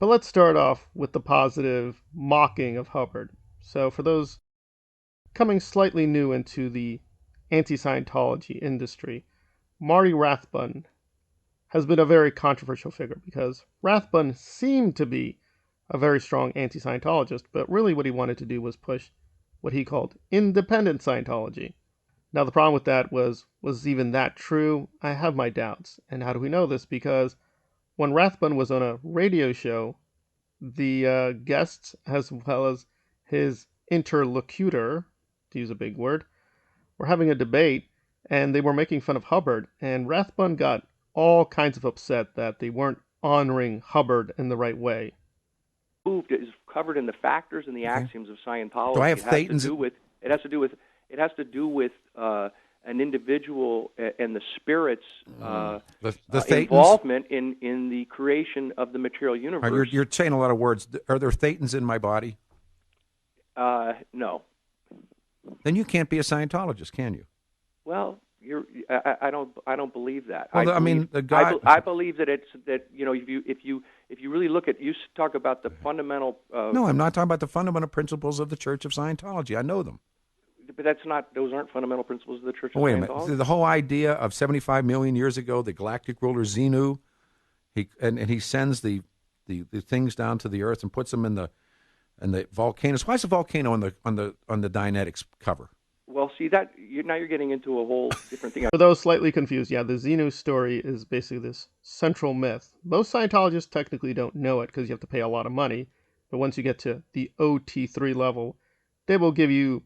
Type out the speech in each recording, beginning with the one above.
But let's start off with the positive mocking of Hubbard. So, for those coming slightly new into the anti Scientology industry, Marty Rathbun has been a very controversial figure because Rathbun seemed to be a very strong anti Scientologist, but really what he wanted to do was push what he called independent Scientology. Now, the problem with that was even that true? I have my doubts. And how do we know this? Because when Rathbun was on a radio show, the guests, as well as his interlocutor, to use a big word, were having a debate and they were making fun of Hubbard. And Rathbun got all kinds of upset that they weren't honoring Hubbard in the right way. Is covered in the factors and the Okay. axioms of Do I Scientology. have It has to thetans? do with it has to do with it has to do with an individual and the spirit's The thetans? involvement in the creation of the material All right, you're, universe. you're saying a lot of words. Are there thetans in my body? No. Then you can't be a Scientologist, can you? Well, I don't believe that. Well, I mean, the God. I believe that it's that if you really look at talk about the fundamental. No, I'm not talking about the fundamental principles of the Church of Scientology. I know them. But those aren't fundamental principles of the Church Oh, of wait a minute. Scientology. The whole idea of 75 million years ago, the galactic ruler Xenu, he sends the things down to the earth and puts them in the volcanoes. Why is the volcano on the Dianetics cover? Well, see now you're getting into a whole different thing. For those slightly confused, yeah, the Xenu story is basically this central myth. Most Scientologists technically don't know it because you have to pay a lot of money, but once you get to the OT3 level, they will give you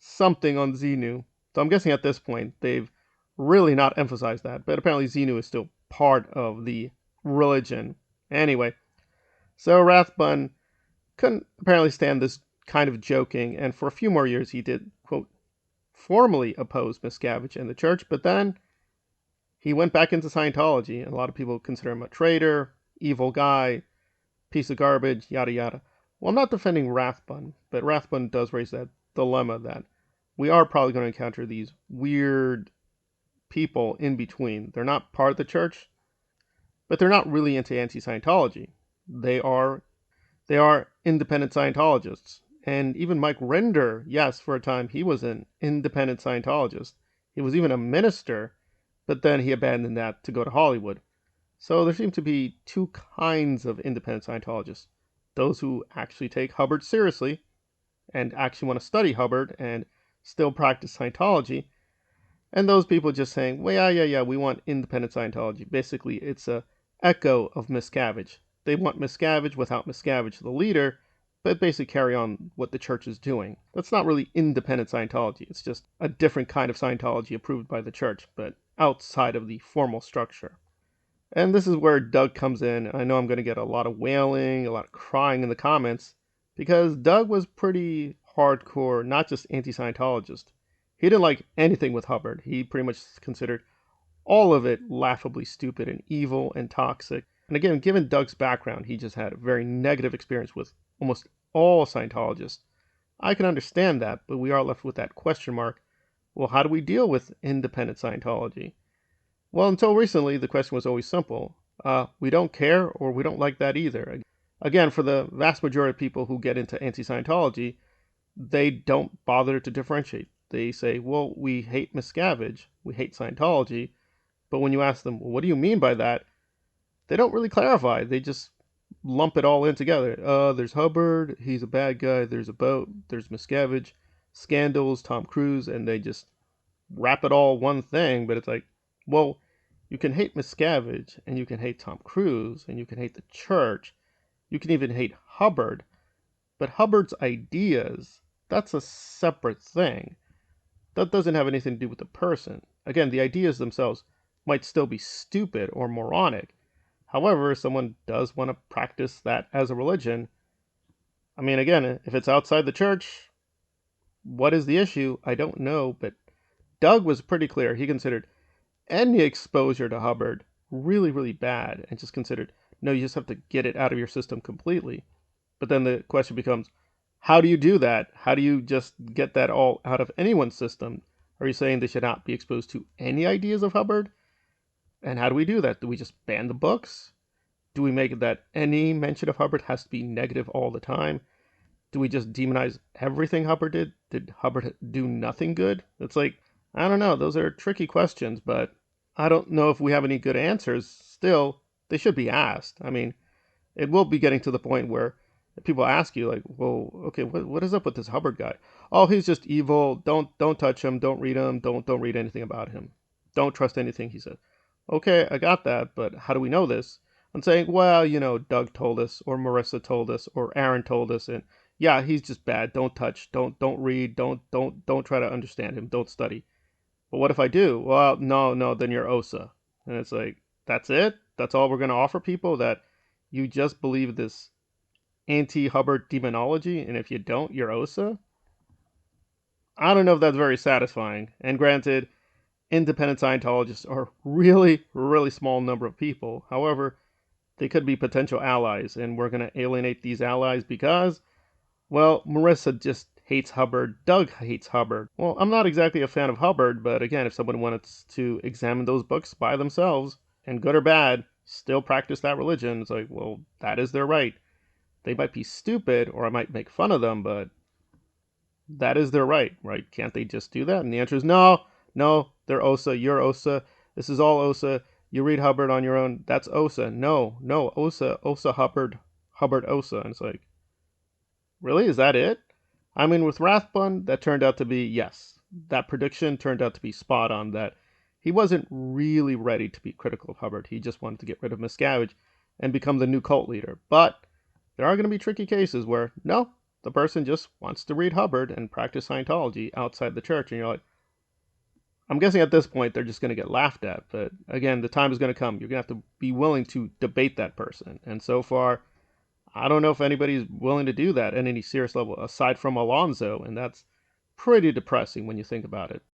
something on Xenu. So I'm guessing at this point they've really not emphasized that, but apparently Xenu is still part of the religion. Anyway, so Rathbun couldn't apparently stand this kind of joking, and for a few more years he did, quote, formally oppose Miscavige and the church, but then he went back into Scientology, and a lot of people consider him a traitor, evil guy, piece of garbage, yada yada. Well, I'm not defending Rathbun, but Rathbun does raise that dilemma that we are probably going to encounter these weird people in between. They're not part of the church, but they're not really into anti-Scientology. They are they are independent Scientologists. And even Mike Rinder, yes, for a time he was an independent Scientologist. He was even a minister, but then he abandoned that to go to Hollywood. So there seem to be two kinds of independent Scientologists. Those who actually take Hubbard seriously and actually want to study Hubbard and still practice Scientology, and those people just saying, well, yeah, we want independent Scientology. Basically, it's a echo of Miscavige. They want Miscavige without Miscavige, the leader, but basically carry on what the church is doing. That's not really independent Scientology. It's just a different kind of Scientology approved by the church, but outside of the formal structure. And this is where Doug comes in. I know I'm going to get a lot of wailing, a lot of crying in the comments, because Doug was pretty hardcore, not just anti Scientologist. He didn't like anything with Hubbard. He pretty much considered all of it laughably stupid and evil and toxic. And again, given Doug's background, he just had a very negative experience with almost all Scientologists. I can understand that, but we are left with that question mark. Well, how do we deal with independent Scientology? Well, until recently, the question was always simple. We don't care or we don't like that either. Again, for the vast majority of people who get into anti Scientology, they don't bother to differentiate. They say, well, we hate Miscavige, we hate Scientology. But when you ask them, well, what do you mean by that? They don't really clarify. They just lump it all in together. There's Hubbard, he's a bad guy. There's a boat. There's Miscavige, scandals, Tom Cruise, and they just wrap it all one thing. But it's like, well, you can hate Miscavige, and you can hate Tom Cruise, and you can hate the church. You can even hate Hubbard. But Hubbard's ideas, that's a separate thing. That doesn't have anything to do with the person. Again, the ideas themselves might still be stupid or moronic. However, someone does want to practice that as a religion. I mean, again, if it's outside the church, what is the issue? I don't know, but Doug was pretty clear. He considered any exposure to Hubbard really, really bad and just considered, no, you just have to get it out of your system completely. But then the question becomes, how do you do that? How do you just get that all out of anyone's system? Are you saying they should not be exposed to any ideas of Hubbard? And how do we do that? Do we just ban the books? Do we make it that any mention of Hubbard has to be negative all the time? Do we just demonize everything Hubbard did? Did Hubbard do nothing good? It's like, I don't know. Those are tricky questions, but I don't know if we have any good answers. Still, they should be asked. I mean, it will be getting to the point where people ask you, like, well, okay, what is up with this Hubbard guy? Oh, he's just evil. Don't touch him. Don't read him. Don't read anything about him. Don't trust anything he said. Okay, I got that, but how do we know this? I'm saying, well, Doug told us, or Marissa told us, or Aaron told us, and yeah, he's just bad. Don't touch. Don't read. Don't try to understand him. Don't study. But what if I do? Well, no, then you're Osa. And it's like, that's it? That's all we're going to offer people? That you just believe this anti-Hubbard demonology, and if you don't, you're Osa? I don't know if that's very satisfying. And granted, independent Scientologists are really, really small number of people. However, they could be potential allies, and we're going to alienate these allies because, well, Marissa just hates Hubbard. Doug hates Hubbard. Well, I'm not exactly a fan of Hubbard, but again, if someone wanted to examine those books by themselves, and good or bad, still practice that religion, it's like, well, that is their right. They might be stupid, or I might make fun of them, but that is their right, right? Can't they just do that? And the answer is no, they're Osa, you're Osa, this is all Osa. You read Hubbard on your own, that's Osa. No, Osa Hubbard, Hubbard Osa. And it's like, really? Is that it? I mean, with Rathbun, that turned out to be, yes, that prediction turned out to be spot on, that he wasn't really ready to be critical of Hubbard. He just wanted to get rid of Miscavige and become the new cult leader. But there are going to be tricky cases where, no, the person just wants to read Hubbard and practice Scientology outside the church. And you're like, I'm guessing at this point they're just going to get laughed at. But again, the time is going to come. You're going to have to be willing to debate that person. And so far, I don't know if anybody's willing to do that at any serious level aside from Alonzo. And that's pretty depressing when you think about it.